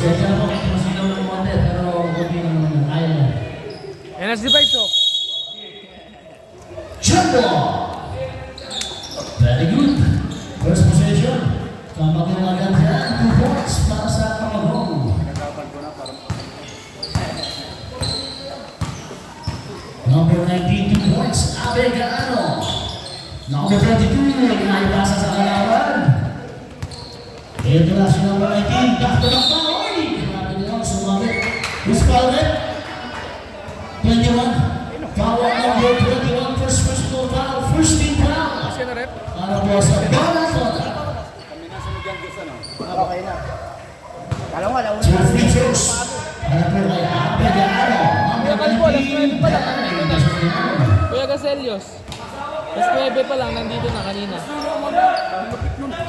Pasensya na po, masinaw ng konti, pero okay naman ng kaya na. Energy Vibes, oh. Jumbo! Very good. First possession. Kamagong maganda. 2 points para sa Kamagong. Number 19, 2 points. Abe Gaano. Number 22, ay pasa sa kalaban. Ito na si number 19. Dr. Oy! Grabe nila, sumabit. Who's fouled? 21. Foul number 21. First personal foul. First team foul. Kasi na rep. Para po sa Bonatoda. Okay na. Kala mo, alauna. Two free throws. Para po kay Abe Gaano. Kuya Calvo, alas 9 pa lang. Nandito na. Kuya Gaselios. Alas 9 pa lang, nandito na kanina.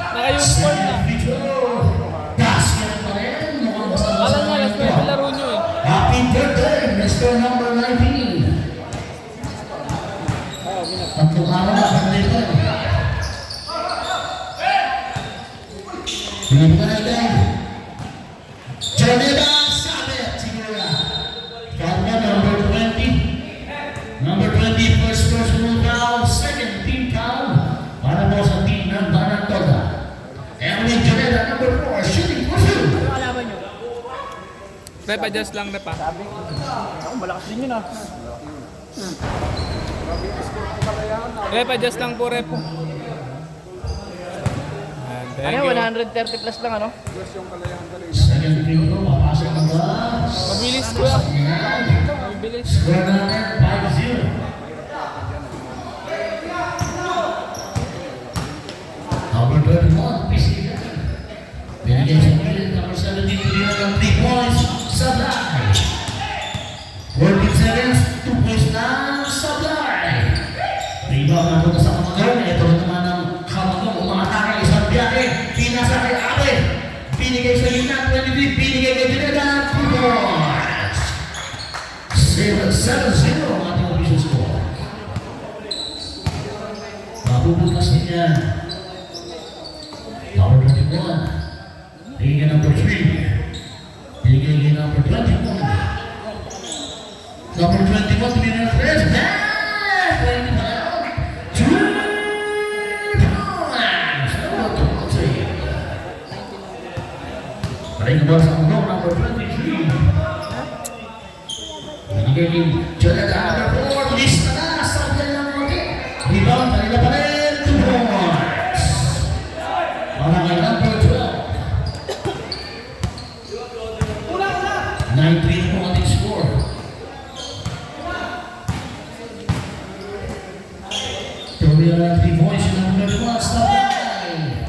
Naka-uniform na. Basket pa rin. Mukhang basta Alam nga, alas 9 laro nyo eh. Happy birthday, Mr. Number 19. Tatlong araw na birthday ko. Binibigyan natin. Joneda Sabet, siguro na. Kalma, number 20. Number 20, first personal foul. Second team foul. Para po sa team ng Bonatoda. Erwin Joneda, number 4, shooting for 2. Ano kalaban nyo? Rep, adjust lang rep ah. Sabi, ako malakas din yun ah. Rep, adjust lang po rep. Ano, 130 plus lang ano? Second team ko, papasok ang box. Mabilis kuya. Mabilis. Score natin, 5-0. Number 21, Piscina. Binigay sa pilit, number 17, binigay ng 3 points, Sablay. 14 seconds, 2 points na, Sablay. Rebound na punta sa Kamagong. Ito naman ang Kamagong, umakatake, isang biyahe, pinasa kay Abe. Binigay sa gitna, 23, binigay kay Juneda, 2 points. 7-0 ang ating official score. Mabubukas din yan. Number 21. Bigay number 3. Bigay kay number 21. Number 21, bigay na 3. Pwede ba yun? 2 points. Ano ito? Paling nabas ang block, number 23. Binigay kay Jonathan, number 4. Lista na. Sabi lang natin. Rebound, kanila pa rin. 2 points. Para kay number 12. 9-3 po ating score. Tuloy na 3 points yung number 1. Stop line.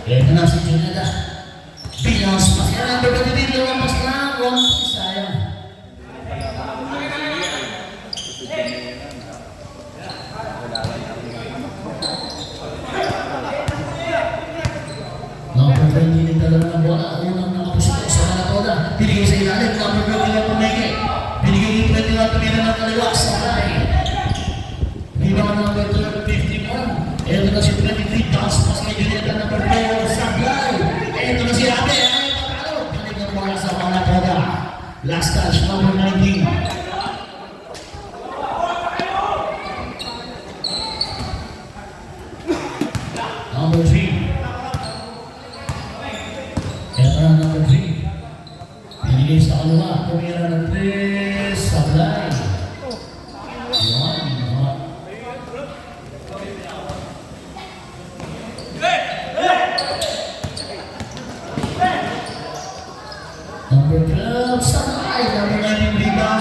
Ito na si Juneda. Bilas pa siya. Number 23. Lumampas lang. 1 sayang. Number 20 nagdala ng bola. Unang nakapusto sa Bonatoda. Binigay sa ilalim. Number 21 pumeke. Binigay yung 21 tumira ng kaliwa sa line. Rebound number 51. Ito na si 23. Bounce pass kay Juneta number 4. Sablay. Ito na si Abe. Ay patalo. Balik ng bola sa Bonatoda. Last touch number 19. Number 3. Ito na number 3. Binigay sa kaliwa. Tumira ng 3. Sablay. Yan. Number 12. Sablay. Number 19. Rebound.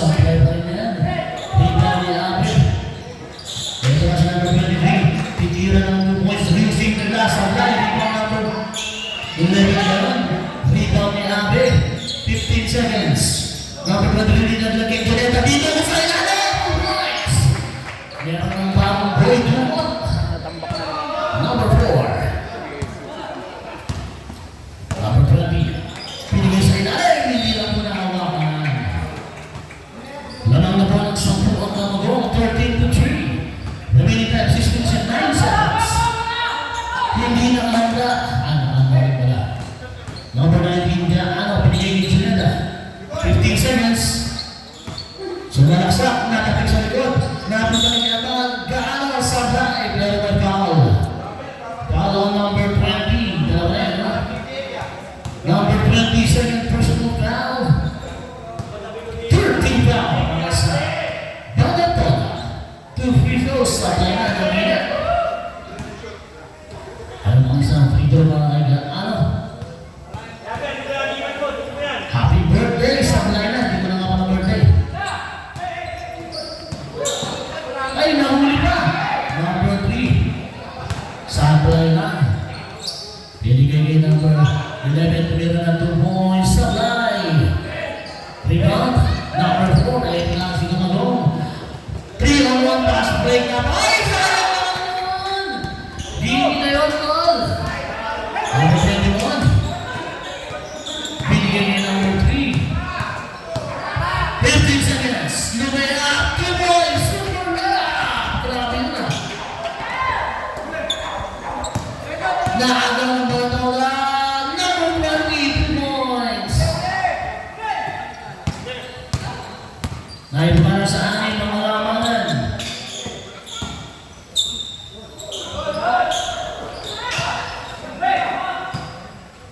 Supply pa rin yan. Rebound ni Abel. Ito na siya number 23. Titira ng 2 points. Rinsing na glass. Supply. Rebound number 11 yan. Rebound ni Abel. 15 seconds. Number 23 na lagay. Joneta dito na sa ilalim. 2 points. Meron ng bagong Boyd Dumont. Number 4. Number 20. Pinigay sa ilalim. Hindi lang po nakawakan. Lamang na po ng 10 ang Camagong. 13-3. Remaining time 16 and 9 seconds. Hindi nakahanda. Ang rin pala. Number 19 niya. Pinigay ni Juneda. 15 seconds. Sumalaksak. Nakapig sa likod. Napunta na niya gaano sa drive. Pero may foul. Foul on number 20. Dalawa yan, ha? Number 20, second personal foul. 13 foul. Para sa Bagatona. 2 free throws sa kanya ng minute. Ano mga isang free throw mga kaiga? Ano? Happy birthday sa Blina. Hindi ko na nga pala birthday. Ay, nahuli pa. Number 3. Sa Blina. Binigay kay number 11 tumira ng 2 points. Supply. Rebound. Number 4. Ayun lang si Camarong. 3-on-1 pass break na. Ay! Sayang! Hindi na yun, tol. Number 21. Binigay kay number 3. 15 seconds. Lumaya. 2 points. Super lap. Grabe yun na. Naagaw ng Bagatona. Number 20. 2 points. Ngayon para sa amin mga lamangan.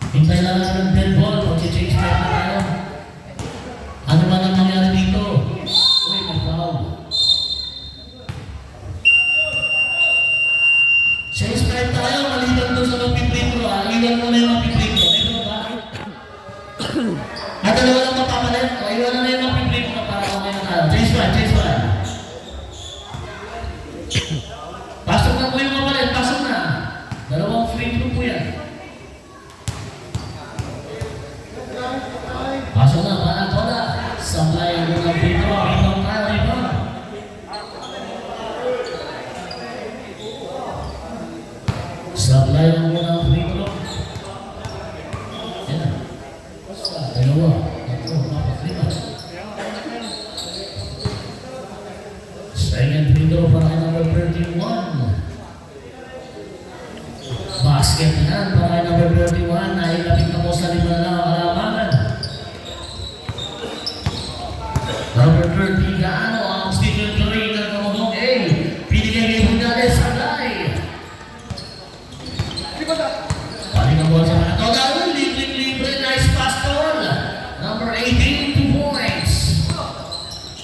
Hintay lang natin ng dead ball. Pag-change back na tayo. Ano man ang nangyari dito? Uy, may foul. Change back tayo. Maliban doon sa magpipritro. Iwan mo na yung magpipritro. Ito ba? At dalawa lang mapapalit. Iwan na yung magpipritro para kamay na tayo. Change back, change back. Pasok na po yung mapalit. Pasok na. Dalawang free throw po yan. Pasok na, Bagatona. Supply ang mga free throw. Rebound tayo, rebound. Supply ang mga free throw. Yan. Dalawa. Tatlo. Apat. 5. Second free throw para kay number 31. Basket yan para kay number 31. Nailapit na po sa lima na kalamangan. Number 30. Gaano ang Stephen Curry ng Camagong A. Pinigay kay Bunales sa line. Paling ang bola sa Bagatona. Libre. Nice pass tol. Number 18. 2 points.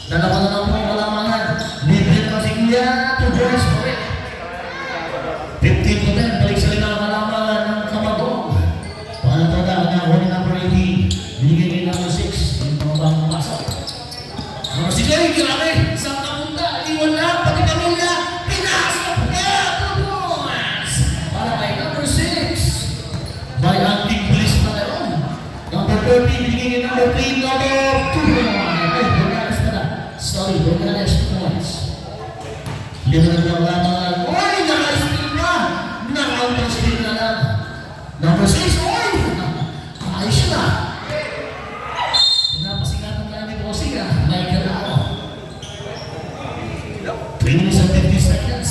Dalawa na lang po ang kalamangan. Libre na si Kuya. 2 points po rin. 15 to 10. Balik sa lima ng kalamangan ng Camagong. Bagatona na huli number 18. Binigay kay number 6. Yung mga bagong pasok. Number 6. Ay, grabe. Saan kapunta? Iwan na. Pati pamilya. Pinasok niya. 2 points. Para kay number 6. May anting pulis pa na yun. Number 30. Binigay kay number 3. Number 2. Ay, Bunales pa na. Sorry, Bunales 2 points. Lima na lang lamangan. Uy, naka-steal na. Naka-steal na lang. Number 6. Uy, ayos na. Napasikatan tayo ni Bossing, Michael Lao. 3 minutes and 50 seconds.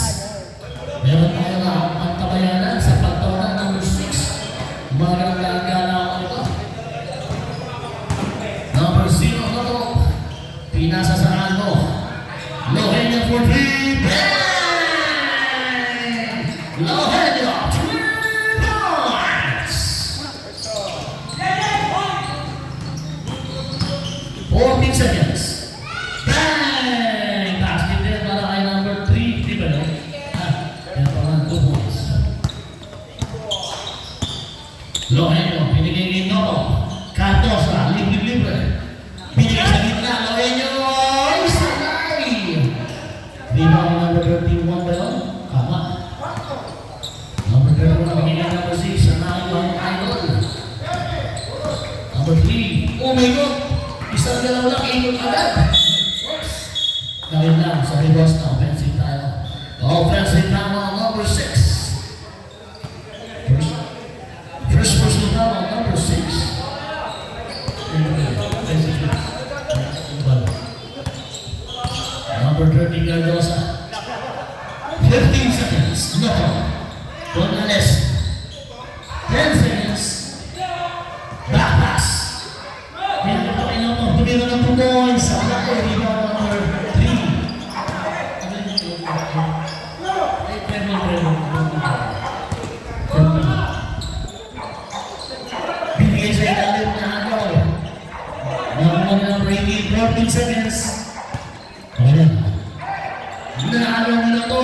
Meron tayo na ang tabayanan sa pagtawag number 6. Magandang gana ako ito. Number 0 na to. Pinasa sa ano. Lohenyo for 3. Bang! Lohenyo 3 points. 14 seconds. Bang! Basket din para kay number 3. Di ba no? Yan pa lang 2 points. Lohenyo, pinigay kay Nono. Cardosa, libre. Binigay sa gitna, Lohenyo. Number 30, Gardosa. 15 seconds. Noto. Gonzales. 10 seconds. Back pass. Tumira ng 2 points. Sa laki, rebound number 3. Binigay sa ilalim na agaw. Nakuha ng Brady, 14 seconds. Ayan. Naagaw nila to.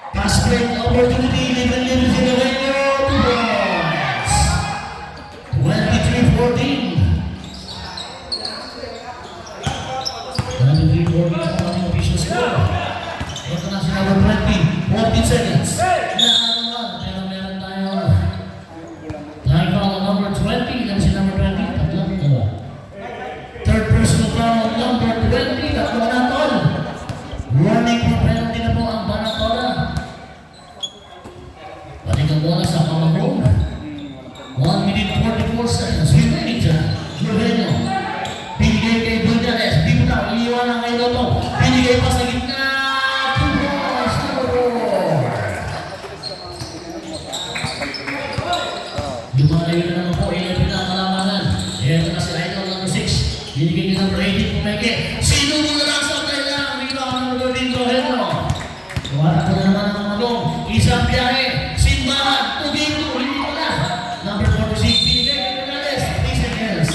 Pass break opportunity. Libre-libre si Lorenzo. 2 points. 23-14. 23-14 ang ating official score. Ito na si number 20. 14 seconds. Naagaw, pero meron tayo. Time foul on number 20. Ilan si number 20? Tatlong dalawa. Third personal foul on number 20. Tatlong natol. Warning for penalty na po ang Banatola. Balik ang bola sa Pamagong. 1 minute 44 seconds. Remaining time. Eugenio. Binigay kay Gonzales. Bibutaw. Iniwanan kay Loto. Binigay pa sa gitna. 2 points. Lumalayo na naman po. Ilan pinakalamanan. Ito na si Idol number 6. Binigay niya number 18. Pumeke. Sino mo na lang sa kailangan? Bigla ang number 15. Eugenio. Wala po na naman ang Magong. Isang biyahe. Simbahan. Tugin. Ulit ko na. Number 46. Binigay kay Gonzales. 3 seconds.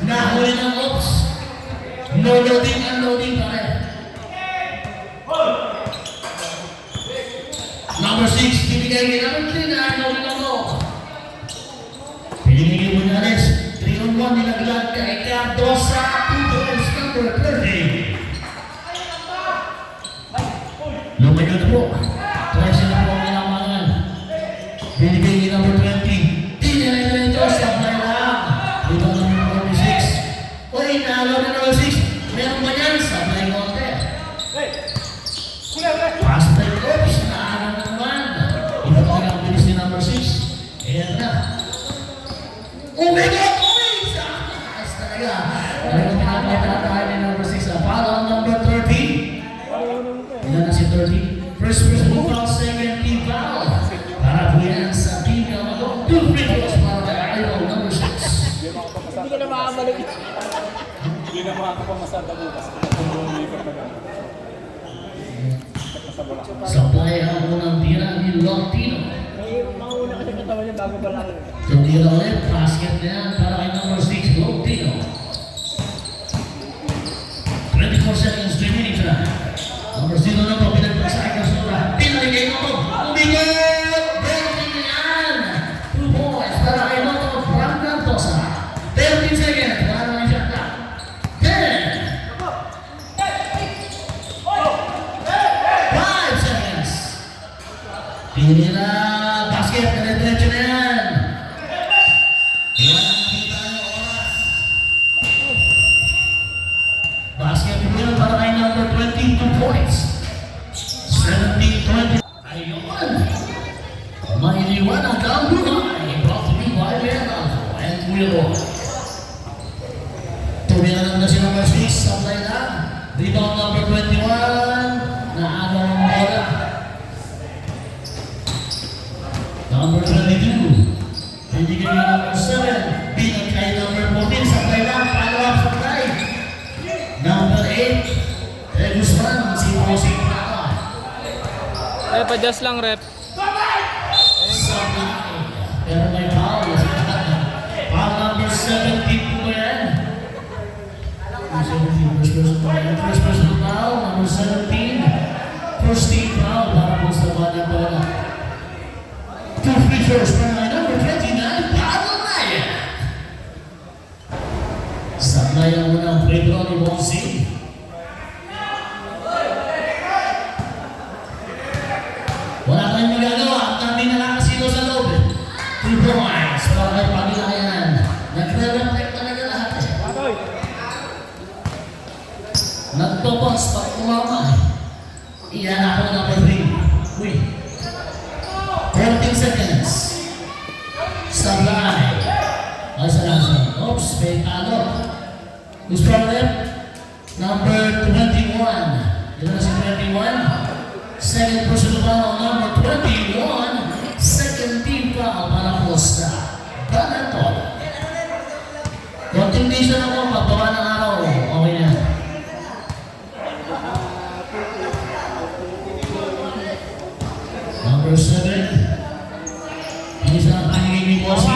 Nahuli ng Ops. No loading, unloading pa rin. Number 6, binigay kay number 3 na unloading ako. Binigay kay Gonzales. 3-on-1 nilaglag kay Cardosa. 2 points, number 30. Lumayo na po. 13 na po ang kailangan. Binigay kay number 20. Tinilay na ito sa Baylang. Dito ang number 46. Uy, naalaw na number 6. Meron ba yan? Sablay konti. Pass by Ops. Naalaw na naman. Ito pa ang bilis ni number 6. Ayan na. Oh my God! Uy! Ayos talaga. Ano yung pinapakita ni number 6? Follow on number 30. Ilan na si 30? First person who foul, second team foul. Para po yan sa team na mag-o. 2 free throws para kay Idol number 6. Hindi ka na makakabalik. Hindi na makakapamasada bukas. Kung bumikot na gano'n. Supply ang unang tira ni Lontino. May mauna kasi katawan niya bago balaro. So tira ulit, basket na yan para kay number 6, Lontino. 24 seconds remaining time. Number 0 na po, pinagpasakay ka sa pinarigay mo po. Umigot! Breaking yan! 2 points para kay Loto from Cardosa. 13 seconds, para kay shot clock. 10! 5 seconds. Tinira, basket, dire-diretso na yan. Walang kita ng oras. Basket po yan para kay number 22 points. 17-20. Ayun. May liwanag ang buhay. Brought to me by Leonardo and Willow. Tumira lang na si number 6. Supply lang. Rebound number 21. Naagaw ang bola. Number 22. Binigay niya number 7. Bilang kay number 14. Supply lang. Follow-up supply. Number 8. Guzman. Si Posing Plata. Rep, adjust lang, rep. Supply. Pero may foul. Foul number 17 po yan. First person foul. Number 17. First team foul. Para po sa banda bola. 2 free throws para kay number 29. Pablo Maya. Supply ang unang free throw ni Bonsi. Wala tayong magagawa at kami nakakasilo sa loob. 2 points para kay Pamilayan. Nagre-reflect talaga lahat eh. Nagtopos pag kumama. Iyan ako number 3. Uy. 14 seconds. Sablay. Ay, salamat. Oops, may talo. Who's from left? Number 21. Yun na si 21. Second personal foul, number 21. Second team foul para po sa Banatod. Continuation ako, pagbawa ng araw. Okay na. Number 7. Isa ang paningin ni Bossy.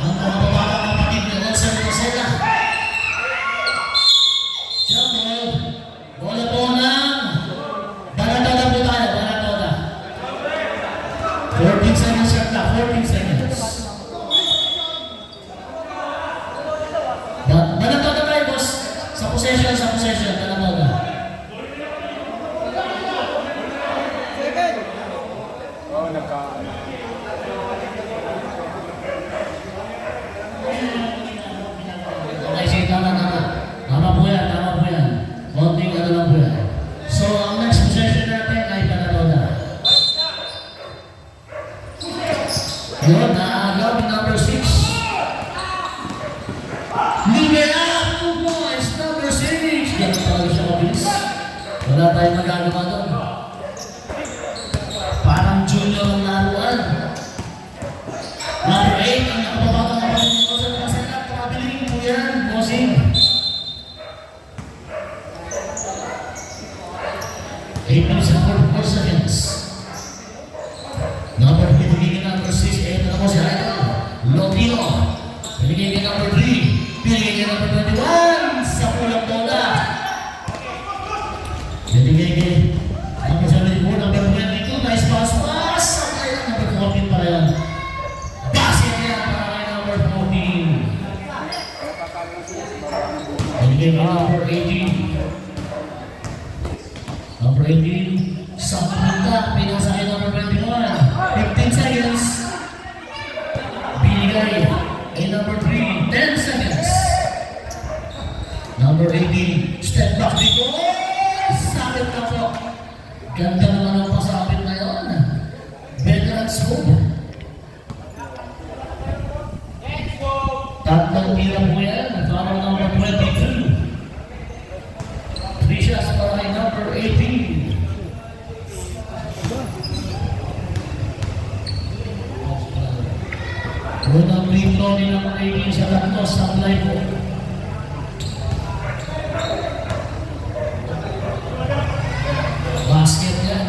Ang mga babatang kapatid na Nelson Rosella. Jump ball. Bola po ng Banatoda po tayo. Banatoda. 14 seconds shot na. 14 seconds. Banatoda tayo, boss. Sa possession. Banatoda. Oo, Okay, sige, tama. Tama po yan. Konting ano lang po yan. So, ang next possession natin ay Banatoda. Yun, naagaw ni number 6. Leave up, 2 points, number 6. Ganun talaga siya mabilis. Wala tayong magagawa doon. Parang junior ang laruan. Number 8, ang nakababatang kapatid ko sa nasagat. Pumabiling po yan, bossing. 8 minutes and 44 seconds. Number 3, binigay ka number 6. Ito na po si Idol. Lotino. Binigay ka number 3. Binigay ka number 21. Sa pulang bola. Binigay ka number 74, number 22. Nice pass. Sakay lang number 14 para yan. Basket yan para kay number 14. Binigay ka number 18. Number 18, sa punta, pinasa kay number 21. 15 seconds. Binigay kay number 3, 10 seconds. Number 18, step back dito. Sabit na po. Ganda naman ang pasabit na yun. Veterans move. Tatlong tira po yan. Para number 22. 3 shots para kay number 18. Unang free throw ni number 18 sa Lantos sa play po. Basket yan.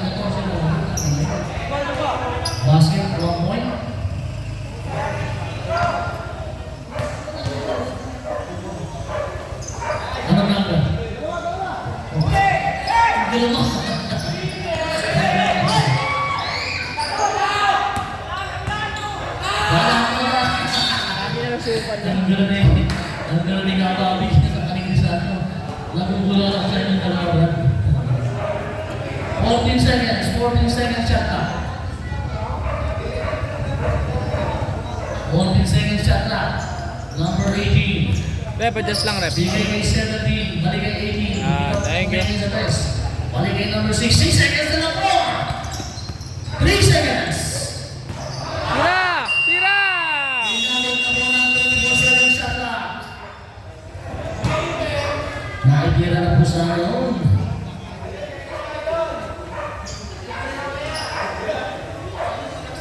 Basket, 1 point. Ano number? Ganun mo. Ang gano'n ni Kababi sa kaligrisan mo. Nagugulo ako sa inyong dalawa. 14 seconds shot na. 14 seconds shot na. Number 18. Rep, adjust lang, rep. Bigay kay 17, balik kay 18. Thank you. Balik kay number 6. 6 seconds na lang po. 3 seconds. Tira! Inabot na po ng 24 shot na. Nakitira na po sa ngayon.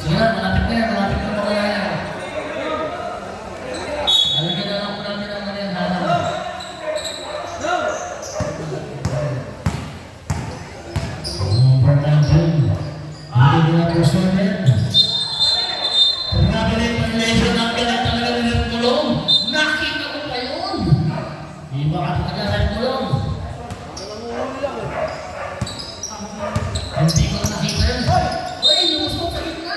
Sige na, malapit na yan. Malapit na mga yan. Lalagyan na lang po namin ang mga yan. Number 19. Hindi na po sorted. Pagkabalik ng lesion ng galit talaga ng kulong. Nakita ko pa yun. Iba ka talaga ng kulong. Hindi ko nakita yun. Uy, lumusok sa gitna.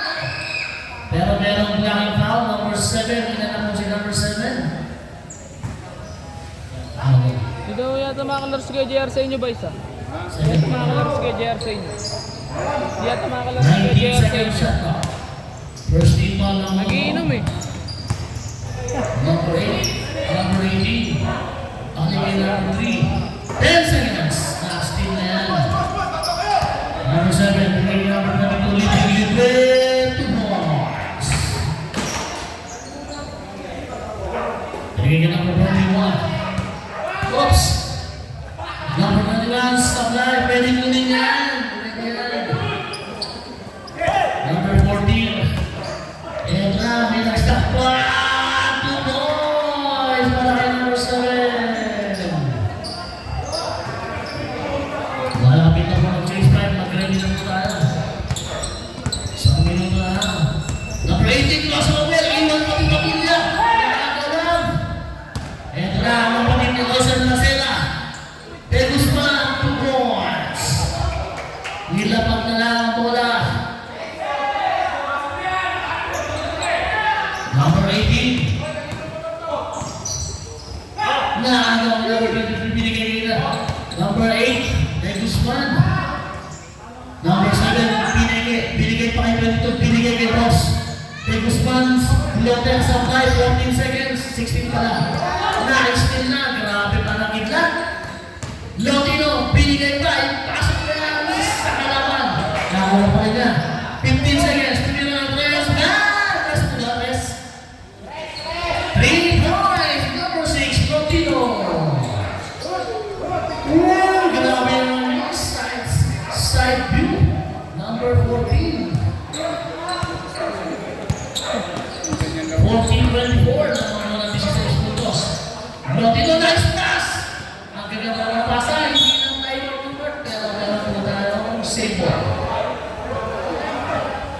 Pero merong blocking foul, number 7. Inanap mo si number 7. Hindi daw yata makakalaro si JR sa inyo, boys, ah. Hindi yata makakalaro si JR sa inyo. Hindi yata makakalaro si 19 JR sa seconds inyo. shot clock. First team ball ng Nagiinom eh. Number 8, number 18. Paligay number 3. 10 seconds. Last team na yan. Number 7, paligay number 22. Leading 2 points. Paligay number 21. Oops. Number 21, supply, pwede mo Malapit na po ng chase time. Mag-ready na po tayo. Isang minuto na lang. Number 18, crossover. Iwan pa rin pamilya. Nakakalam. Ito na ang mga pamilya ko sa Nasela. De Guzman, 2 points. Nilapag na lang ang bola. Number 18. Number 8, De Guzman. Number 7, binigay pa kay Benito, binigay kay Ross. De Guzman, Lotel sa 5, 14 seconds, 16 pa lang. Na-extend na, grabe pa na kidlat. Lotino, binigay pa, ipasok na lang sa kalaban. Nakakuha pa rin niya. 15 seconds, tumira ng Tres. Rest to the rest. 3 points, number 6, Lotino. Grabe yung side view. Number 14. 14-24 na mga 16 puntos. Lotino, nice pass! Ang gaganda ng pasa, hindi lang tayo convert, pero meron po tayo save ball.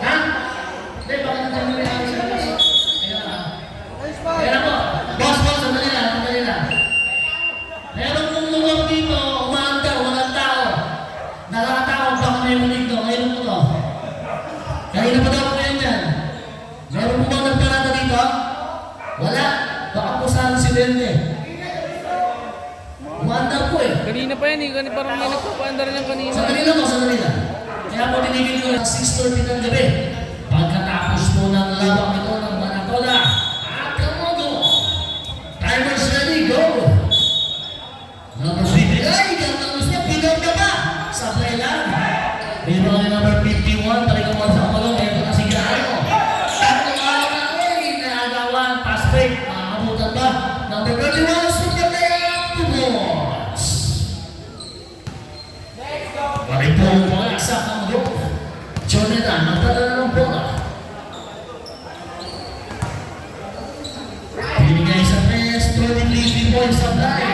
Ha? Hindi, baka nagkamali namin sa labas. Kaya po, boss, sandali lang. Meron pong lugar dito, umaanda, walang tao. Nakakatawag baka may mulig doon, ngayon po to. Kanina pa daw po yan dyan. Meron po ba nagparada dito? Wala. Baka po saan si Dende. Umaanda po eh. Kanina pa yan eh. Kanina parang may nagpapaandar lang kanina. Sandali lang. Kaya po tinigil ko ng 6:30 ng gabi. Pagkatapos po ng labang ito ng Manatola. At Kamodo. Timers ready, go! Number 50, ay, ganda mo siya, pinag na ba? Sablay lang. Pero ang number 51, talagang mo sa kalong, ito na si Gano. Tatlong araw na, naagawan, pass break, makakabutan ba? Number 31, super player, 2 points. Pari po ang mga eksak ng group. Jonathan, magdadala ng bola. Binigay sa Tres, 23 points supply.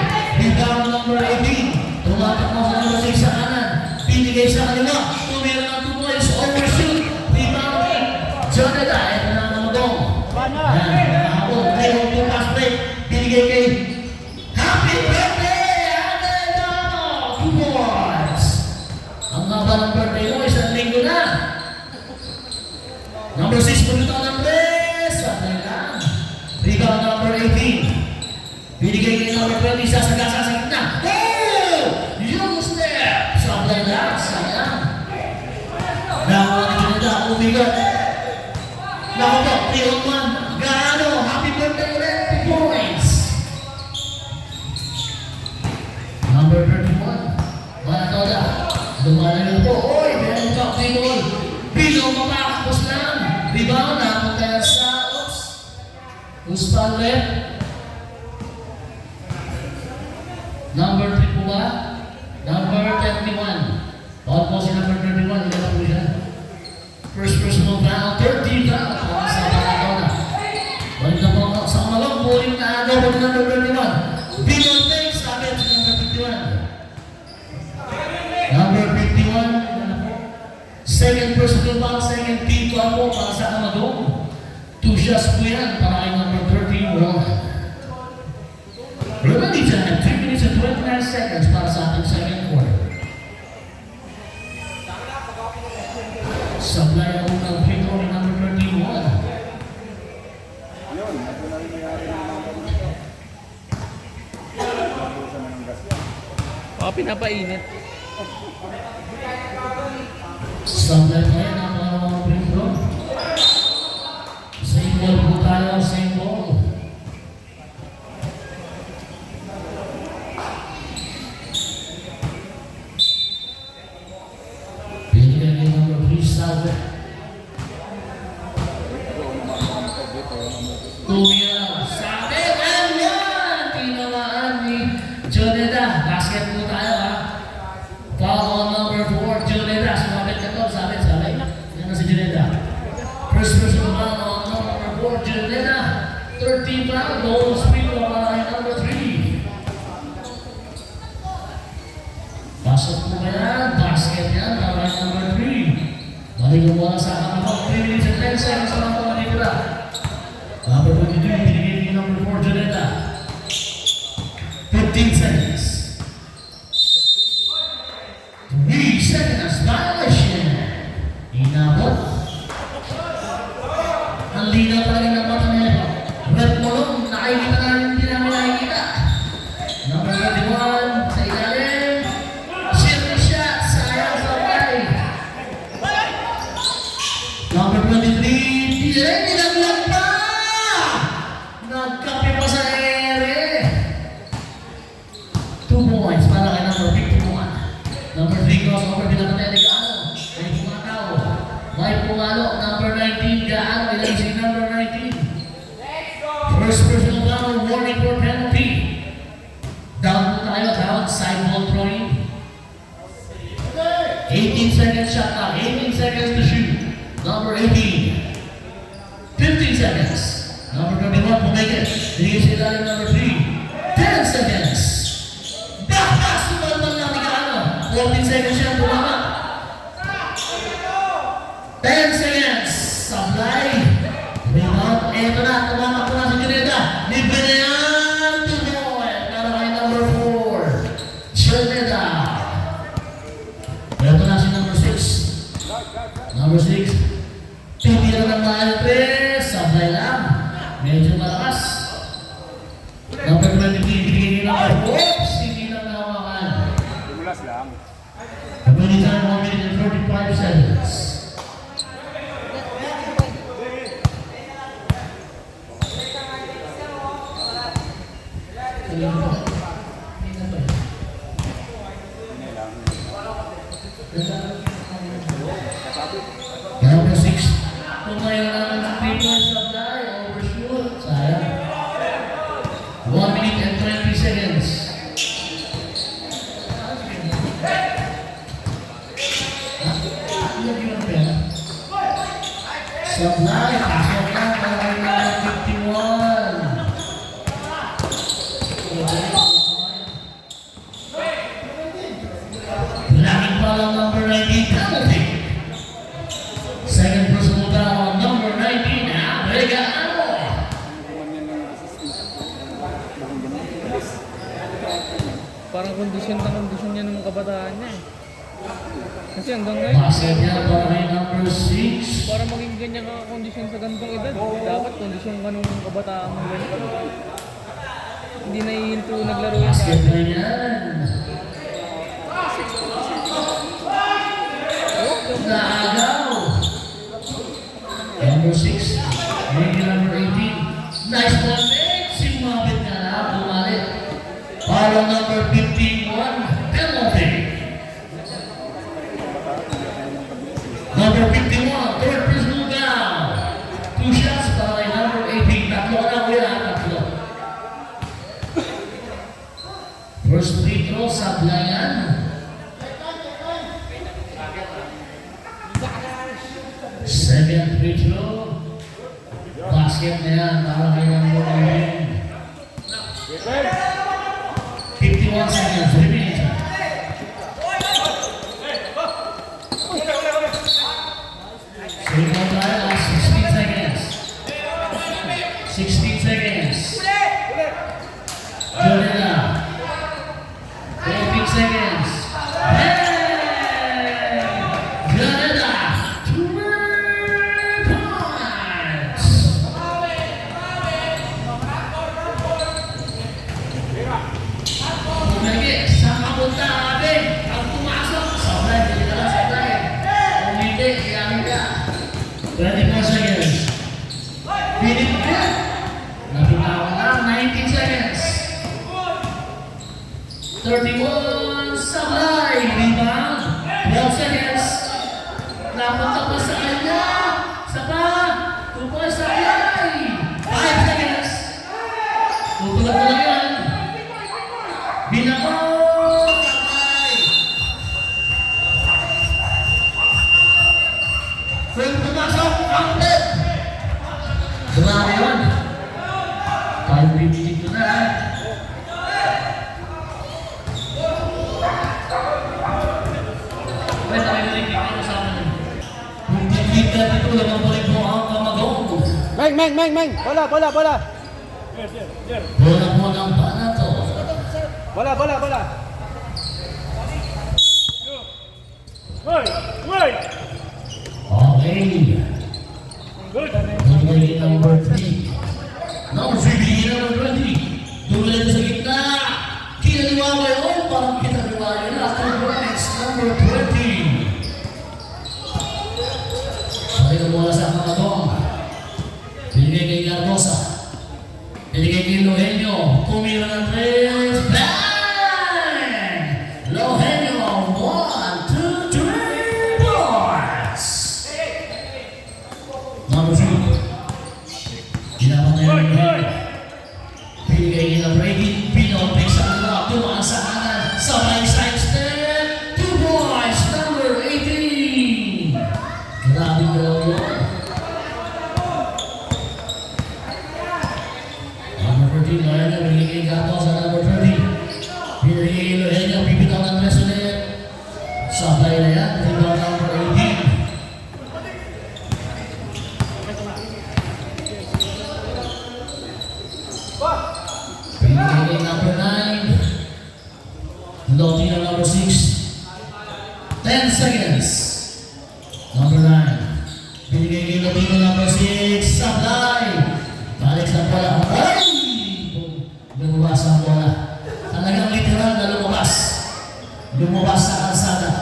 Rebound number 18. Tumatak mo sa number 6 sa kanan. Binigay sa kaliwa. Tumira ng 2 points. Overshoot. Rebound. Jonathan. Ito na ang namadong. Yan. Nakahapon. Mayroon 2 pass break. Binigay kay Happy Birthday! Adelano! 2 points. Ang haba ng birthday mo, isang linggo na. Number 6, pumunta ng Tres. Sabay lang. Rebound number 18. Binigay kay number 20, sasagasa sa gitna. Oh! Yung step! Sablay lang, sayang. Nakuha ni Pineda, umigot. Nakuha, 3-on-1. Gano, happy birthday ulit, 2 points. Number 31, Manatola. Dumala na po. Oy, meron ka, Pinol. Pinol, mapakapos lang. Rebound, napunta sa, Uspan left. Number 3 po ba? Number 31. Bawat po si number 31. Ilan po siya? First personal foul. 30 foul. Para sa Manatola. Balik na po sa kamalong. Puling na agaw po si number 31. Bill takes. Sabi si number 51. Number 51. Second personal foul. Second team foul po para sa kamalong. 2 shots po yan para kay number 31. Remedy time, 3 minutes and 29 seconds para sa ating second quarter. Sablay ang unang free throw ni number 31. Yun, ito na rin nangyari ng mga dito. Nabusan na ng gas yan. Baka pinapainit. Sablay pa yan ang mga free throw. Same ball po tayo, same ball. Binigyan kay number 3, Sablay. Tumira, sabi, and yan! Tinamaan ni Joneda. Basket po tayo ha. Foul on number 4, Joneda. Sumabit ka to, sabi. yan. Para number 3. Balik ang bola sa kakabang. 3 minutes and 10 seconds na lang po natitira. Number 22, binigay ni number 4, Janeta. 15 seconds. 3 seconds violation. Inabot. Ang linaw talaga ng mata nila. Red Molong, nakikita na hindi namin nakikita. Number 21, sa ilalim. Shirley shot, sayang sa bay. Number 23, nilaglag pa! Nagkape pa sa ere. 2 points para kay number 51. Number 3 crossover, pinapatay ni Gaano. May pumataw. May pumalo. Number 19, Gaano. Ilan si number 19. First personal foul, warning for penalty. Down po tayo, down, side ball throwing. 18 seconds shot clock, 18 seconds to shoot. Number 18. 15 seconds. Number 21, Pumegit. Binigay sa ilalim number 3. 10 seconds. Back pass to the ball natin Gaano. 14 seconds siya, tumama. 10 seconds. Supply. Rebound. Eto na, tumama po na si Janeta. Libre na yan. 2 point. Para kay number 4. Janeta. Eto na si number 6. Number 6. Titira ng Malpres. Supply lang. Medyo malakas. Number 23. Binigay ni number 4. Hindi lang nahawakan. Tumulas lang. Remaining time 1 minute and 45 seconds. Number 6. Tumayo na ng 3 points supply. Overshoot. Sayang. 1 minute and 20 seconds. Supply. Pasok lang para kay number 51. Laging palang number 19 penalty. Second personal foul, number 19, Abregano. Parang kondisyon niya ng kabataan niya eh. Kasi hanggang ngayon, Basket niya para kay number 6. para maging ganyan ka kondisyon sa ganitong edad, dapat kondisyon ka nung kabataan mo ganyan. Hindi nahihinto naglaro yung Basket na yan. Naagaw. Number 6, maybe number 18. Nice one, Nick. Sumabit ka na, bumalik. Para number 51, penalty. Number 51, third personal down. 2 shots para kay number 18. Tatlo ka na, kuya. Tatlo. First free throw, sablayan. Second free throw. Basket na yan para kay number 18. 51 seconds remaining. Save on tayo, 16 seconds. 16 seconds. Jordan. 14 seconds. Hey! Jordan. 2 points. Pumagi, saan ka punta, Abe? Ang pumasok. Sablay, hindi ka lang sablay. Kung hindi, iyamin ka. 24 seconds. Pinip ka. Napitawan na, 19 seconds. 31, sablay. Rebound. 12 seconds. Napunta pa sa kanya. Isa pa. 2 points, sablay. 5 seconds. Tutulog mo lang yan. Binako! Sabay! Kung pumasok, counted! Grabe yun. 5:52 na. May tayo na rin sa amin. Kung titligan dito, naman pa rin po ang Kamagong. Meng! Bola! Bola po ng Banato. Bola! Okay. Bigay number 3. Number 3, bigay number 20. Tumulad sa gitna. Kinaliwa ngayon. Parang kinaliwa yun. After points, number 20. Sabi ng bola sa Kamagong. Binigay kay Gardosa. Binigay kay Lohenyo. Tumira ng 3. Bang! Lohenyo, 1, 2, 3 points. Number 2. Ginapan na yung Lohenyo. Binigay kay Brady. Pinopay sa kanila. Tumaan sa kanan. Sabay side step. 2 points. Number 18. Grabe galaw yun. Number 13, Lohenyo, binigay gato sa number 30. Binigay Lohenyo, bibitaw ng tres ulit. Supply na yan, bibitaw number 18. Binigay number 9. Loti na number 6. 10 seconds. Number 9. Binigay kay Loti na number 6. Supply. Balik sa bola. Ay! Lumabas ang bola. Talagang literal na lumabas. Lumabas sa kalsada.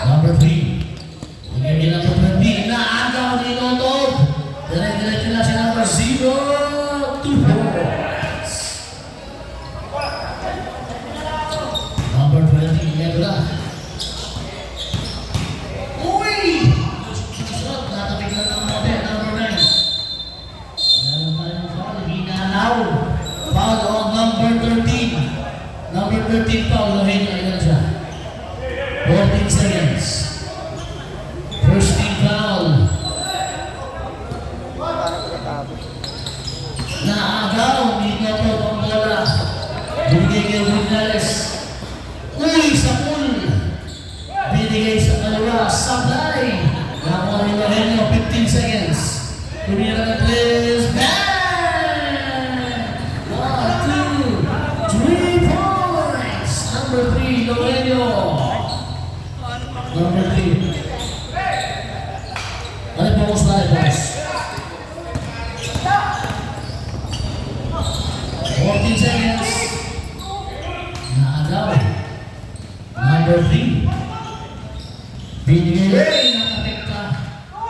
Number 3. Bigay nila number 20. Naagaw ni Lotov. Dire-diretso na si number 0. 2 points. Number 20. Ito na. Uy! Shot. Natabig na ng mate. Number 9. Meron tayong foul. Hinanaw. Foul on number 13. Number 13 foul. Lohenyo. Ayun na siya. 14 seconds. First team foul. Naagaw. Hindi po ang bola. Binigay kay Gonzales. Uy! Sa pool. Binigay sa kalawa. Supply. Nakuha ni Lohenyo. 15 seconds. Tumira na 3. Bang! 1, 2, 3 points. Number 3, Lohenyo. Number 3. Balik boss. 14 seconds. Naagaw. Number 3. Binigay. Nakapekta.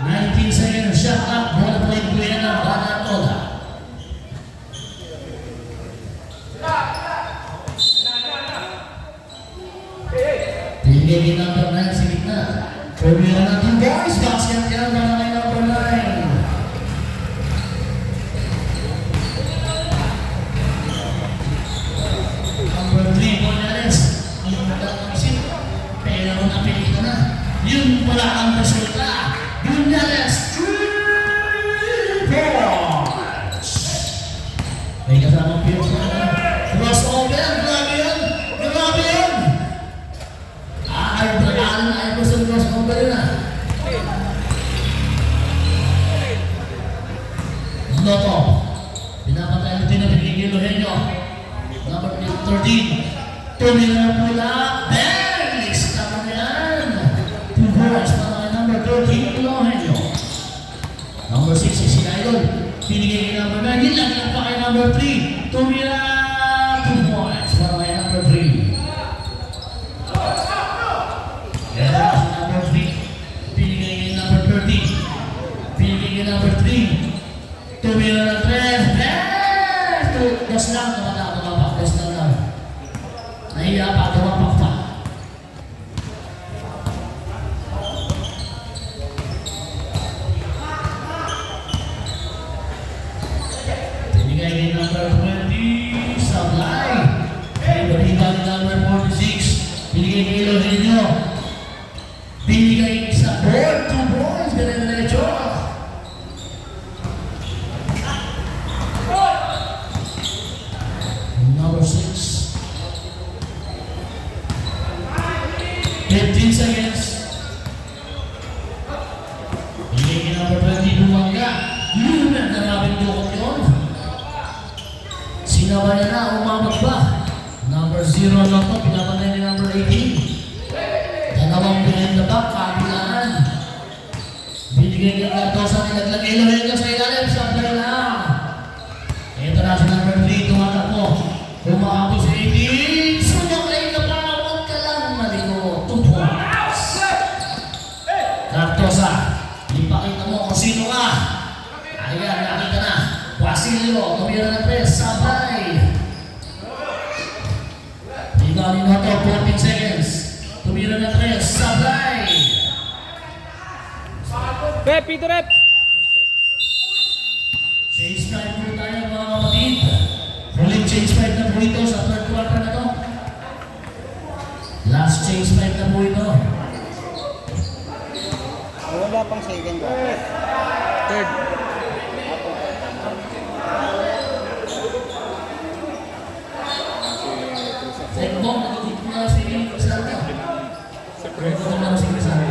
19 seconds. Shot up. Bola po yung kuya ng Banatoda. Binigay kay number 9 sa gitna. Pumira na 2 boys. Basket yan na kay number 9. Number 3, Gonzales. Ang magandang isip. Pero napili ka na. Yun pala ang resulta. Gonzales, 3 points. May kasamang Pierce na na. Crossover. Grabe yan. Grabe yan. Ay ko sa crossover yun ah. Loto. Pinapatay natin na binigay Lohenyo. Number 13. Tumira na pula. Bang! Stop na yan. 2 points para kay number 13, Lohenyo. Number 6 is si Idol. Pinigay kay number 9. Nilagyan pa kay number 3. Tumira. 2 points para kay number 3. Kaya si number 3. Pinigay kay number 13. Pinigay kay number 3. Tumira na 3. Bang! Dos lang. Tumapak. Dos lang. Nahiya pa. Tumapak pa. Pinigay kay number 20. Sa kay Lorenzo. Binigay sa board, 2 points, dire-diretso. Number 6. 15 seconds. Binigay kay number 20, Lumanga. Lunan na rabing dukot yun. Sinabayan na, umabot ba? Number 0 lang to, pinapatay ni number 18. Dalawang behind the back, kabilaan. Binigay niya Cardosa, nilaglagay Lorenzo sa ilalim, supply lang. Ito na si number 3, tumatakbo. Umabot si 18. Sumaklay na pa, huwag ka lang maligo. 2 points. Cardosa, ipakita mo kung sino ka. Ayan, nakita na. Basilio, tumira ng press, sabay. Tingnan nyo ito, 14 seconds. Tumira ng press, sabay. Rep, Peter Rep. Change 5 po tayo mga kapatid. Huling change 5 na po ito sa third quarter na to. Last change 5 na po ito. Wala pang second quarter. Third. Second ball, nagigit na si Crisaldo. Nagigit na si Crisaldo.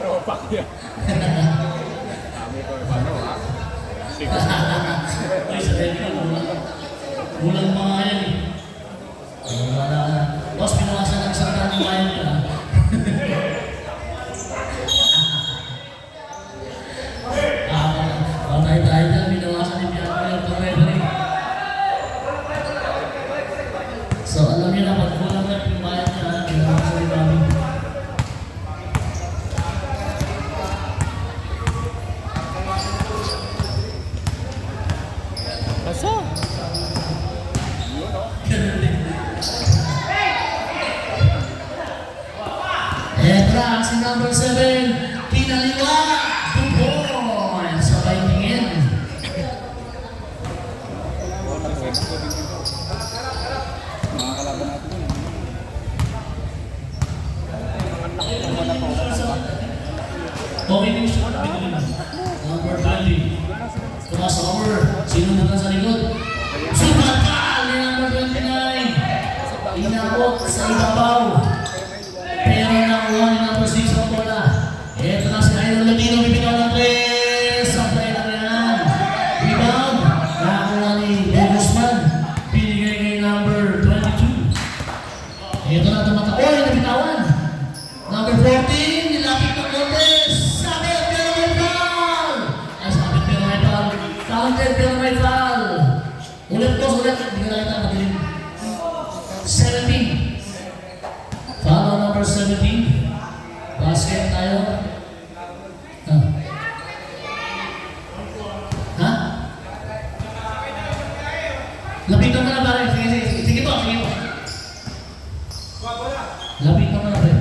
Tropa ko yan. Kami ko, paano ha? Sige. Ay, sa Reina, kulang mga yan eh. Wala. Boss, pinawasan ang isang tanong bayan nila. Patay tayo dyan, pinawasan ni Piano yung referee. So, alam niyo na, pag kulang na yung bayan niya, pinawasan ni Bobby. Basta. Eto na, si number 7, Kinaliwa, 2 points. Sabay tingin. Mga kalaban natin yun. Okay din siya. Number 20. Tumas over. Sino na sa likod? Sumatal ni number 29. Inabot sa ibabaw. Pero nakuha ni number 6 ang bola. Ito na si Idol Latino. Bibitaw ng 3. Supply lang yan. Rebound. Nakuha ni Ben Guzman. Pinigay kay number 22. Ito na tumatakbo. Oy, nabitawan. Number 14. Nilapit ng Cortez. Sabit pero may foul. Ay, sabit pero may foul. Counted pero may foul. Ulit boss, ulit. Hindi ka nakita madilim. 17. Foul on number 17. Basket tayo. Ha? Lapitan mo na pare. Sige, sige, sige. Sige po, sige po. Lapitan mo na pare.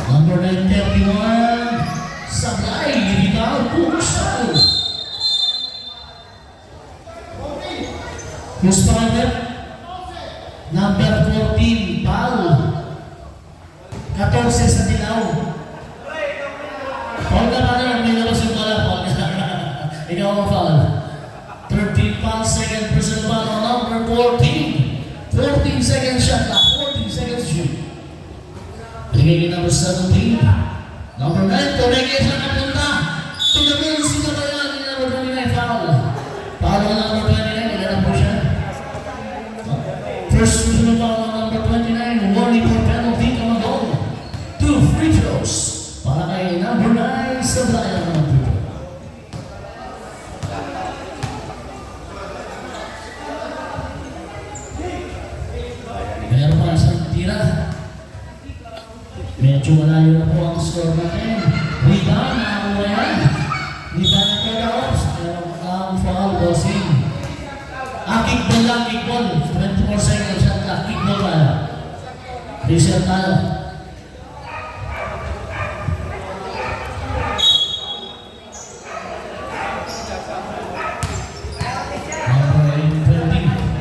Number 931. Sablay. Rebound. Buksan. Who's partner? Number 14, Paul. 14 sa Dilaw. Paul na ba na? May labas yung pala, Paul. Ikaw ang foul. 13 Paul, second person foul on number 14. 14 second shot na. 14 seconds shoot. Bigay kay number 17. Number 9, Torregues na napunta. To the middle, sino ba yan? Number 29, foul. Foul on number 29, ilan po siya? First personal foul on number 29, warning for penalty, come on goal. 2 free throws para kay number 9 sa Brian ng free throw. Meron pa isang tira. Medyo malayo na po ang score natin. Rebound, nakakuha yan. Rebound na Kodaops. Pero ang foul, bossing. Kickball lang, kickball. 24 seconds shot clock, kickball tayo. Reset tayo. Number 20.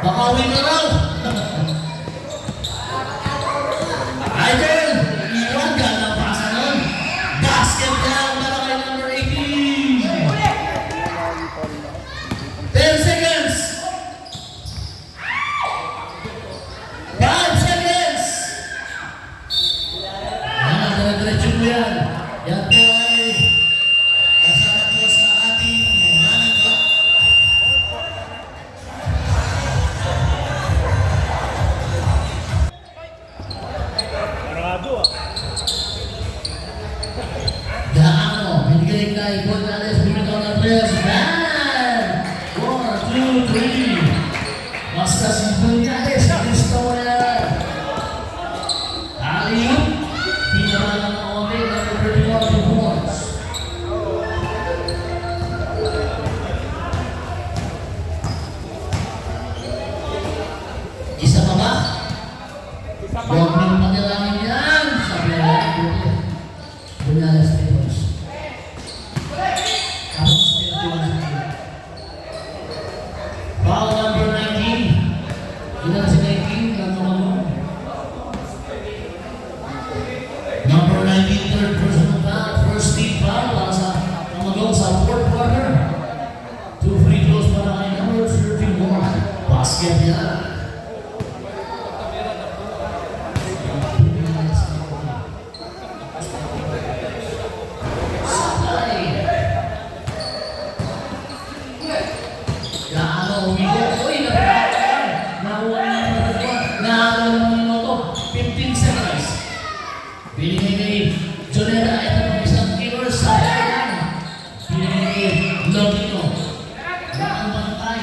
Makawin na raw. Idol, iwan ka ng pasa nun. Basket down para kay number 18. 10 seconds. 5 seconds. Dire-diretso mo yan. Yan po ay kasama po sa ating running clock. Parado ah. Gaano, binigay kay Gonzales, bumitaw ng players. Man! 1, 2, 3. Basta si Gonzales, gusto mo yan. Alley-oop. Pinaralan ng Ome, number 31, 2 points. Isa pa ba? Huwag niyong patilangin yan. Sabi na lang, Gonzales Tables. Tapos 21 sa foul number 19. Ilan si 19? Lang naman mo. Number 19, third personal foul. First team foul para sa Kamagong sa fourth quarter. 2 free throws para kay number 31. Basket yan. Sabay. Gaano umigo? Uy, napakalakan. Nakuha na ng pagkakwa. Nakuha ng minuto. 15 seconds. Binigay kay Joneda. Ito ng isang killer sa kailan. Binigay kay Lobino. Ang bantay.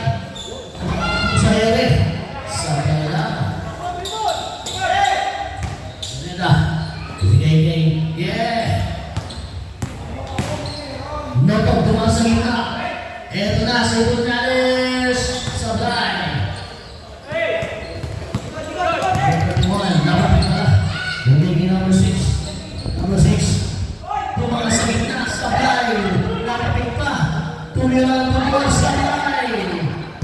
Sa ere. Sa kailan. Joneda. Binigay kay Notong dumaan sa gitna. Ito na si Gonzales. Sabay. Number 5 na. Binigay number 6. Number 6. Dumaan sa gitna. Sabay. Nakapit pa. Tumira ang pagkakas. Sabay.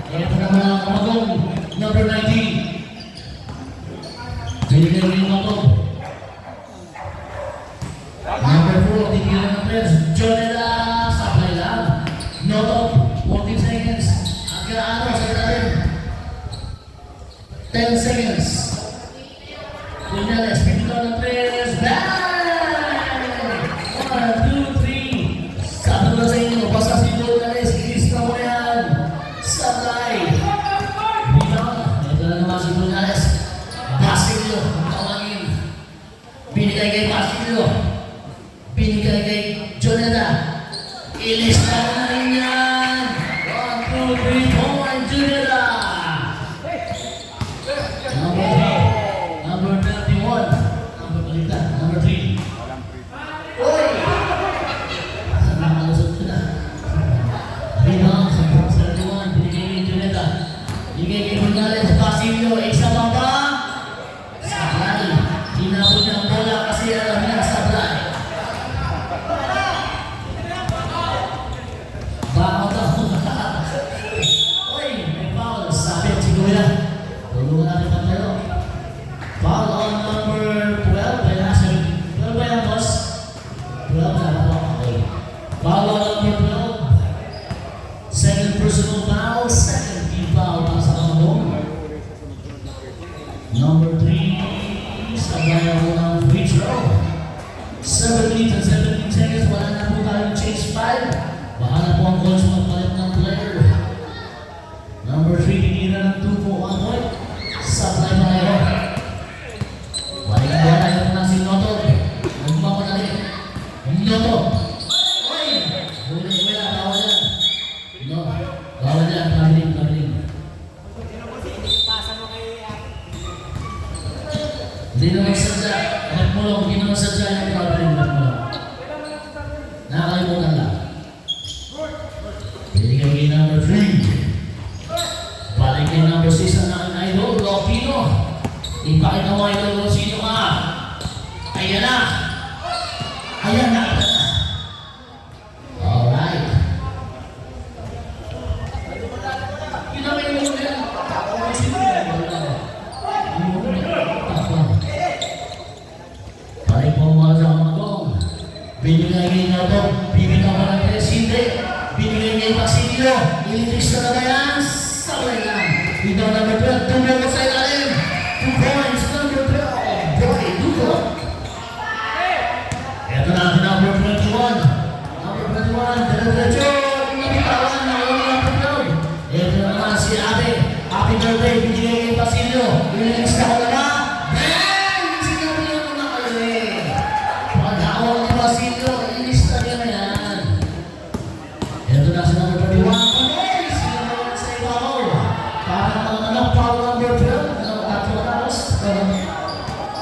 Ito naman ang Kamagong. Number 19. Binigay rin yung Notong. Number 4, tingnan ng players. Joneda, supply lang. Notong, 14 seconds. At kailangan sa italim. 10 seconds. Gonzales, pinito ng players. Bang! 1, 2, 3. Sabi ko sa inyo, basta si Gonzales, ilista mo yan. Supply. Rebound. Ito na naman si Gonzales. Basilio, ang tawagin. Binigay kay Basilio. Binigay kay Joneda. Ilista mo na rin yan. 1, 2, 3, point, Joneda. Number 3. Number 31. Number baliktad. Number 3. Uy! Saan na malusot ko na? Rebound sa 31. Binigay kay Joneda. Binigay kay Gonzales. Basilio. Isa pa ba? Sablay. Hinabot niya ang bola kasi alam niya sablay. Baka daw. Uy, may foul. Sabi at si Kuya. Tulungan natin ang tayo. Foul on number 12. Kaya nasa 12 ba yan, boss? 12 na po. Okay. Foul on number 12. Second personal foul. Second team foul para sa Kamagong. Number 3. Sabay ako ng free throw. 17 and 17 seconds. Wala na po tayong chase 5. Bahala po ang coach magpalit ng player. Number 3, tinira ng 2 po, 1 point. Supply pa kayo. Balik ang bola, ito na si Noto. Nagmama na rin. Noto. Uy! Huli ko yan, bawal yan. No, bawal yan, kabiling, kabiling. Hindi naman sadya. Nagmulong, hindi naman sadya yung kabiling. Nakalimutan lang. Binigay kay number 3. Balik kay number 6 ang aking idol, Lopino. Ipakita mo idol kung sino ka. Ayan na. Ayan na. Alright. Yun naman yung Binigay na ito. Bibitaw ka ng tres. Hindi. Binigay niya yung Basilio. Ilitis na ba yan? Sabay lang. Bitaw number 12. Tumbo ko sa ilalim. 2 points. Number 12. Boy, Duco. Ito na ang number 21. Number 21. Diretso. Nabitawan na ulit ang pagkaw. Ito na naman si Abe. Happy birthday. Binigay niya yung Basilio. Ilitis na ko na ba? Bang! Sinabi niya mo na kayo eh. Pag-awang ni Basilio, ilista niya na yan. Ito na si number 31. Okay, sino na yan sa ibabaw? Para mga anak, power number 12. Tatlo tapos.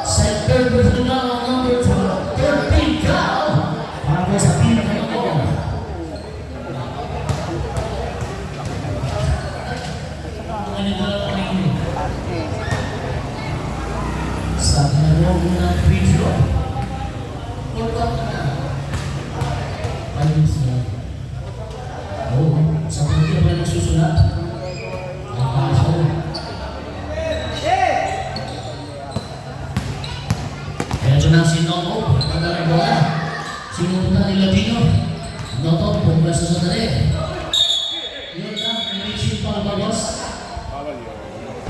Sector version na ang number 13. Ikaw! Para po sa pinaka-ito. Sabi na mo muna ang video. Pagkat na. Ayun sila. Oo, sa pagkat ba nagsusulat? Ang kaso. Kaya na si Noto. Pagkat na bola. Sino punta ni Latino? Noto, pumunta sa sandali. Yun lang, Richie Palmagos.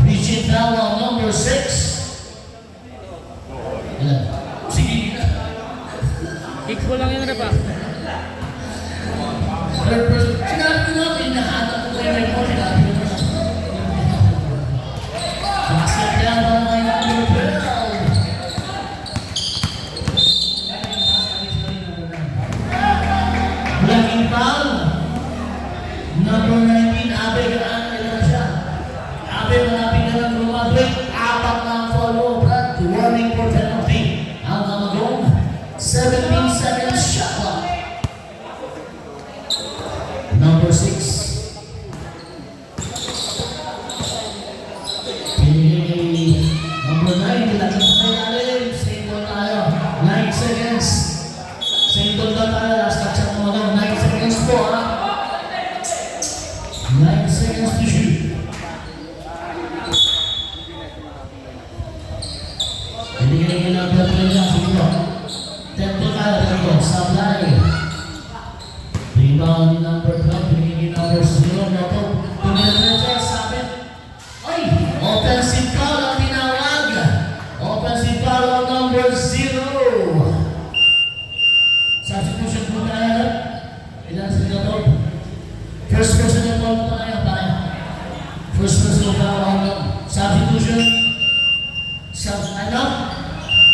Richie Dawa, number 6. Sige na. Kicks mo lang yun na pa. Sinabi ko na, pinahanap ko kayo na yung sinabi ko na. Bakit kaya ba ngayon ang number 12? Blacking foul. Number 19, Abe, ganaan na siya. Abe, malapit na lang lumabit. Apat na ang follow, Brad. Warning for penalty. Ang namagong 17 seconds shot clock. Number 6. Pinigay number 9. Lagi pa tayo natin. Same ball tayo. 9 seconds. Same ball na tayo. Last touch ang namagong. 9 seconds po, ha? 9 seconds to shoot. Pinigay niya number 12 lang. Siguro. Tempo tayo. Tempo. Supply. Rebound ni number 12, pinigil number 0, Noto. Pinigil sabit. Ay! Offensive foul ang tinawag. Offensive foul ang number 0. Substitution po tayo. Ilan sa Noto? First personal foul po tayo. First personal foul ang substitution. Ano?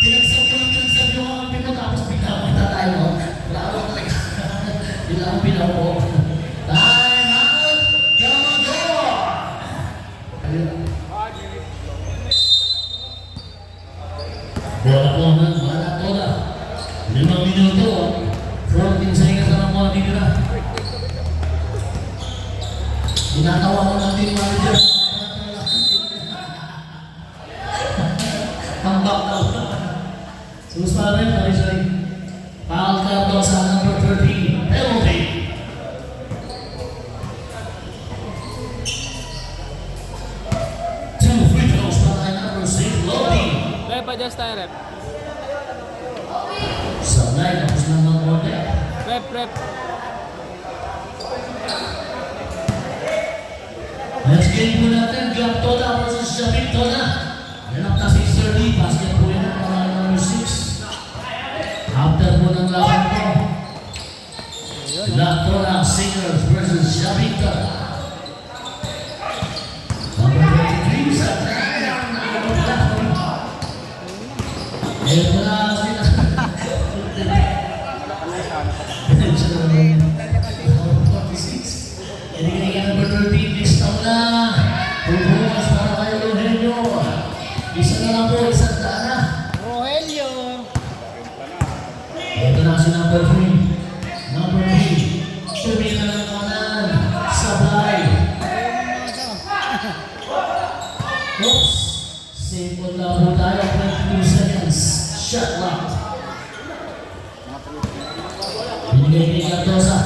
Pinagsabi ko ang pino tapos pinapata tayo. Bravo talaga. Ilang pinapo. Time out! Gamador! Bola po naman, wala tola. 5 minuto. 14 seconds na lang mo natitira. Ginatawa ko natin mga leaders. Tambak daw. Sumuspa rin, sorry. Foul card sa number 13. Penalty. Two free throws para number 6, Lodi. Rep, adjust tayo, rep. Sabay, tapos na mga konti. Rep. Next game po natin, Gap Toda versus Shabik Toda. Yan ang kasi Sir Lee, basket po yan para number 6. After po ng laban ko, Toda Singers versus Shabik Toda. Number 23 sa Triang na platform. Ito na sila. Ini number 13, listaw na. Bubukas para kayo Rogelio. Isa na lang po, isang daan na. Rogelio! Ito na si number 3. Number 3. Tumi na lang kanan. Sabay. Oops. Simple na po tayo. 22 seconds. Shot lock. Binigay kay Cardosa.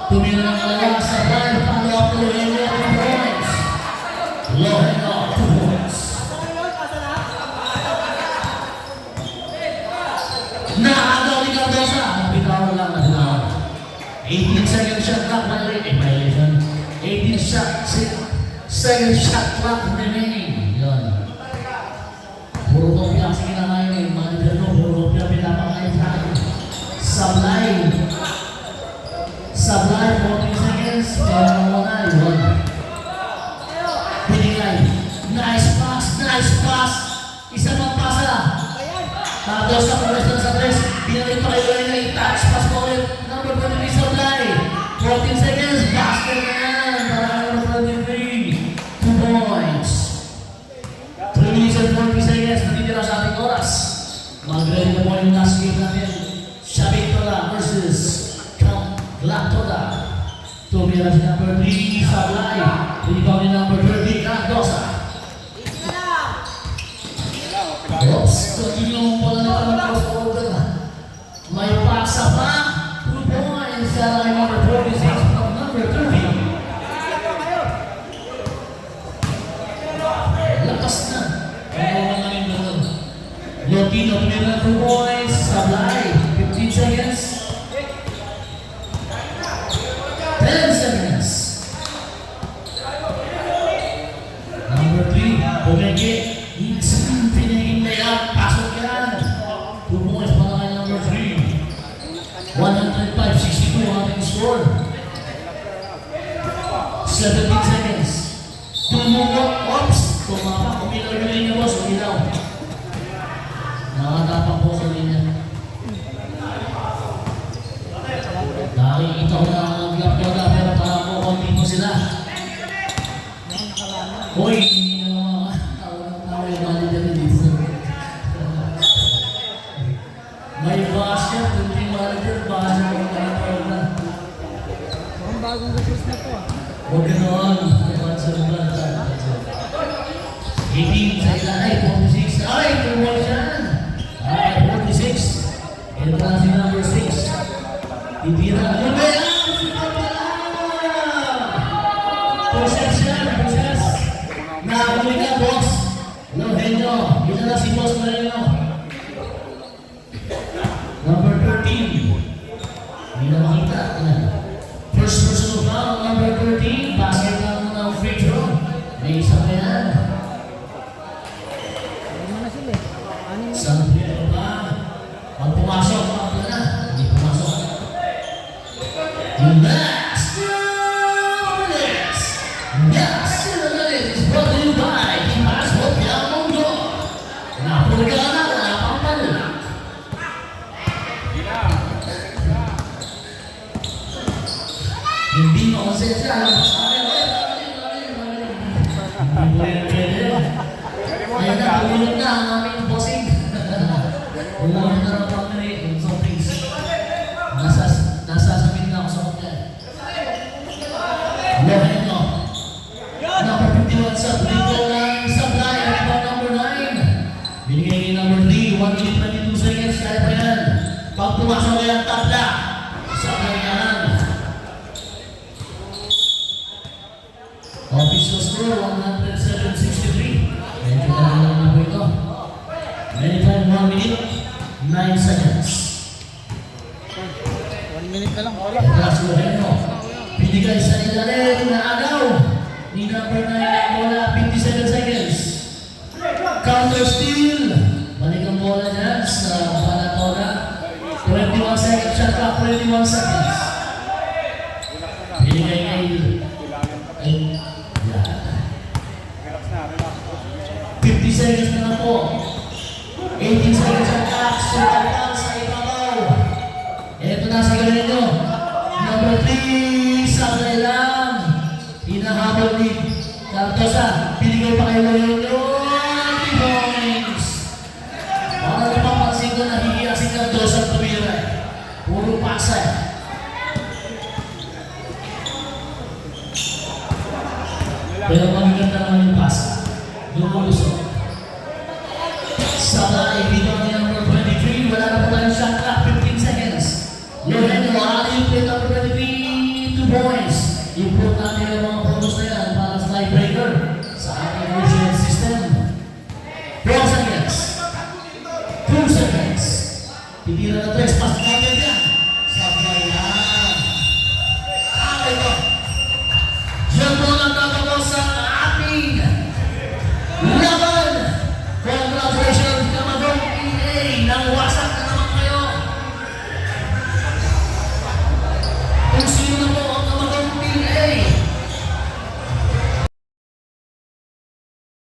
Tumira ng alaga sa line, follow up to Rogelio, 2 points. Rogelio, 2 points. 18 second shot clock violation. 18 second shot clock remaining. Yun. Puro kopya kasi kinakain eh. Mga nagano, puro kopya pinapakain sa akin. Sublime, 40 seconds. Pero muna, yun. Pinigay. Nice pass. Isa pang pasa. Tapos sa pwesto sa press, pinalik pa kayo na i-touch pass mo ulit. Number 23, Sublime. 14 seconds, basket na yan. Para number 23. 2 points. 3 minutes and 40 seconds, natitira sa ating oras. Mag-ready na po yung last game natin. Shabitola versus Glaptola. Tumira si number 3, Sublime. Rebound ni number 30, Cardosa. Oops, continue mo pala na ng crossover. May paksa pa. 2 points sa line number 46 from number 30. Lakas na. Ano naman yung doon? Lotino, tumira 2 points. Sublime, 15 seconds. 10 seconds. Number 3, Pomeke. Piniging layout, pasok yan. 2 points para kay number 3. 105-62 ang ating score. 17 seconds. Tumulog, oops! Tumapa, umilaw yung linya boss, umilaw. Nakatapak po sa linya. Nakikita ko na ang Glaptola, pero parang po konti po sila. Hoy, hindi na mga tawa yung manager na dito. May basket, hindi manager, basket ang kanatawag na. Ang bagong gusto na to ah. Huwag ganoon. Bansa. 18 sa ilan ay 46. Ay, tumulong siyan. Ay, 46. Ito na si number 6. Titira. Ano ba yan? Process yan. Nakakuli ka, boss. Lohenyo. Ito na si Boss Moreno. Number 13. Hindi na makita. First personal foul, number 13. Basket lang ng free throw. May isa pa yan. Ano na sila eh. Ano yung Isang free throw pa. Pag pumasok, pakla na. Hindi pumasok. Last 2 minutes. Last 2 minutes is brought to you by Dimas Hotel Mundo. Napulga na, wala pang panila. Hindi mo konsensya. Ayan na, tumulog na ang aming bossing. Umulit na ng pang-minute. So please, nasasabit na ako sa hotel. Lohenyo. Number 51 sa Brito ng Sublime. Rebound number 9. Binigay ni number 3. 1 minute 22 seconds. Kaya pa yan. Pag pumasok na yung tabla. Sublime yan. Official score 107-63. Medyo lang na po ito. Anytime 1 minute 9 seconds. 1 minute na lang. Wala. Last Lohenyo. Binigay sa ilalim na agaw ni number 9 ang bola, 57 seconds. Counter steal. Balik ang bola dyan sa Panatoga. 21 seconds. Shot clock, 21 seconds. Binigay kay yan. 50 seconds na lang po. 18 seconds ang clock. Super down sa ibabaw. Ito na sa galing nyo. Number 3, sablay lang. Hinahabol ni Cardosa. Binigay pa kayo ngayon yun. 3 points. Para napapansin ko na hihiya si Cardosa at tumira. Puro paksa. Pero magaganda naman yung pasa. Lumulusok. Sabay, bitaw ni number 23. Wala na po tayong shot clock. 15 seconds. Lohenyo, aling play number 23, 2 points. Improve natin ang mga bonus na yan para sa tiebreaker sa ating regional system. 4 seconds. 2 seconds. Titira na 3.